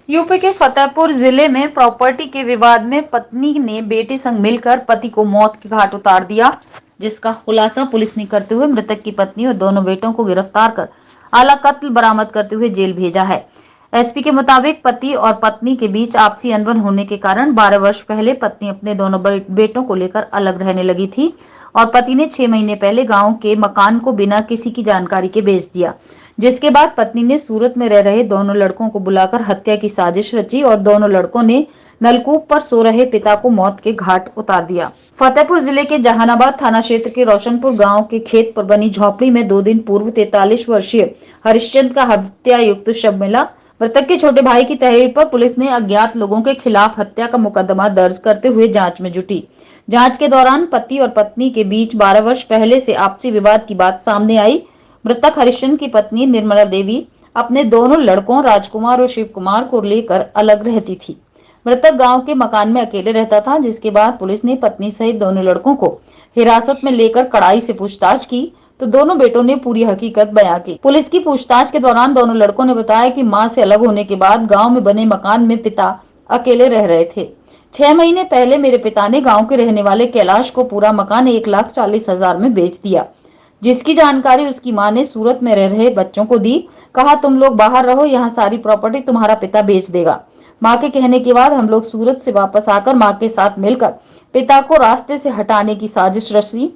UP के फतेहपुर जिले में प्रॉपर्टी के विवाद में पत्नी ने बेटे संग मिलकर पति को मौत के घाट उतार दिया, जिसका खुलासा पुलिस ने करते हुए मृतक की पत्नी और दोनों बेटों को गिरफ्तार कर आला कत्ल बरामद करते हुए जेल भेजा है। एसपी के मुताबिक पति और पत्नी के बीच आपसी अनबन होने के कारण 12 वर्ष पहले पत्नी अपने दोनों बेटों को लेकर अलग रहने लगी थी और पति ने 6 महीने पहले गांव के मकान को बिना किसी की जानकारी के बेच दिया, जिसके बाद पत्नी ने सूरत में रह रहे दोनों लड़कों को बुलाकर हत्या की साजिश रची और दोनों लड़कों ने नलकूप पर सो रहे पिता को मौत के घाट उतार दिया। फतेहपुर जिले के जहानाबाद थाना क्षेत्र के रोशनपुर गांव के खेत पर बनी झोपड़ी में 2 दिन पूर्व 43 वर्षीय हरिश्चंद्र का हत्या युक्त शव मिला। मृतक के छोटे भाई की तहरीर पर पुलिस ने अज्ञात लोगों के खिलाफ हत्या का मुकदमा दर्ज करते हुए जांच में जुटी। जांच के दौरान पति और पत्नी के बीच 12 वर्ष पहले से आपसी विवाद की बात सामने आई। मृतक हरिश्चंद्र की पत्नी निर्मला देवी अपने दोनों लड़कों राजकुमार और शिव कुमार को लेकर अलग रहती थी। मृतक गांव के मकान में अकेले रहता था, जिसके बाद पुलिस ने पत्नी सहित दोनों लड़कों को हिरासत में लेकर कड़ाई से पूछताछ की तो दोनों बेटों ने पूरी हकीकत बयां की। पुलिस की पूछताछ के दौरान दोनों लड़कों ने बताया कि मां से अलग होने के बाद गांव में बने मकान में पिता अकेले रह रहे थे। 6 महीने पहले मेरे पिता ने गांव के रहने वाले कैलाश को पूरा मकान 1,40,000 में बेच दिया, जिसकी जानकारी उसकी मां ने सूरत में रह रहे बच्चों को दी। कहा, तुम लोग बाहर रहो, यहाँ सारी प्रॉपर्टी तुम्हारा पिता बेच देगा। मां के कहने के बाद हम लोग सूरत से वापस आकर मां के साथ मिलकर पिता को रास्ते से हटाने की साजिश रची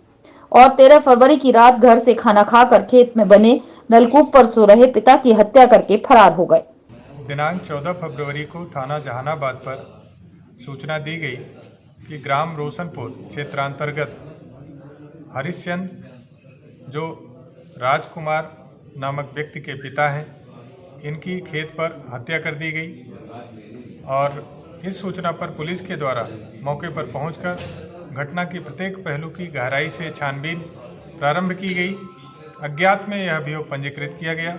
और 13 फरवरी की रात घर से खाना खाकर खेत में बने नलकूप पर सो रहे पिता की हत्या करके फरार हो गए। दिनांक 14 फरवरी को थाना जहानाबाद पर सूचना दी गई कि ग्राम रोशनपुर क्षेत्रांतर्गत हरिश्चंद्र जो राजकुमार नामक व्यक्ति के पिता हैं, इनकी खेत पर हत्या कर दी गई और इस सूचना पर पुलिस के द्वारा मौके पर पहुंचकर घटना की प्रत्येक पहलू की गहराई से छानबीन प्रारंभ की गई। अज्ञात में यह अभियोग पंजीकृत किया गया।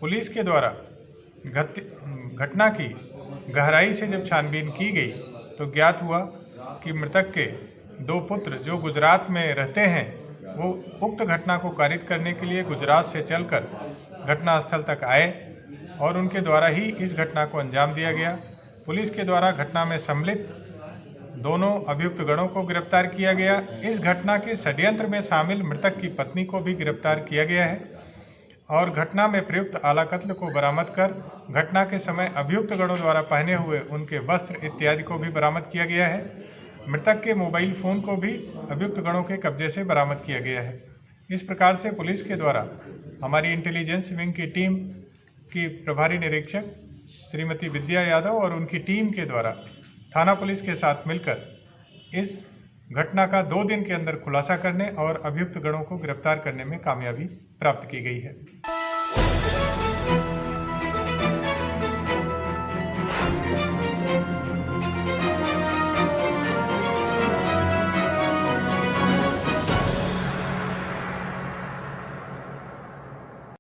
पुलिस के द्वारा घटना की गहराई से जब छानबीन की गई तो ज्ञात हुआ कि मृतक के 2 पुत्र जो गुजरात में रहते हैं, वो उक्त घटना को कारित करने के लिए गुजरात से चलकर घटनास्थल तक आए और उनके द्वारा ही इस घटना को अंजाम दिया गया। पुलिस के द्वारा घटना में सम्मिलित दोनों अभियुक्त गणों को गिरफ्तार किया गया। इस घटना के षड्यंत्र में शामिल मृतक की पत्नी को भी गिरफ्तार किया गया है और घटना में प्रयुक्त आला कत्ल को बरामद कर घटना के समय अभियुक्त गणों द्वारा पहने हुए उनके वस्त्र इत्यादि को भी बरामद किया गया है। मृतक के मोबाइल फ़ोन को भी अभियुक्त गणों के कब्जे से बरामद किया गया है। इस प्रकार से पुलिस के द्वारा हमारी इंटेलिजेंस विंग की टीम की प्रभारी निरीक्षक श्रीमती विद्या यादव और उनकी टीम के द्वारा थाना पुलिस के साथ मिलकर इस घटना का 2 दिन के अंदर खुलासा करने और अभियुक्त गणों को गिरफ्तार करने में कामयाबी प्राप्त की गई है।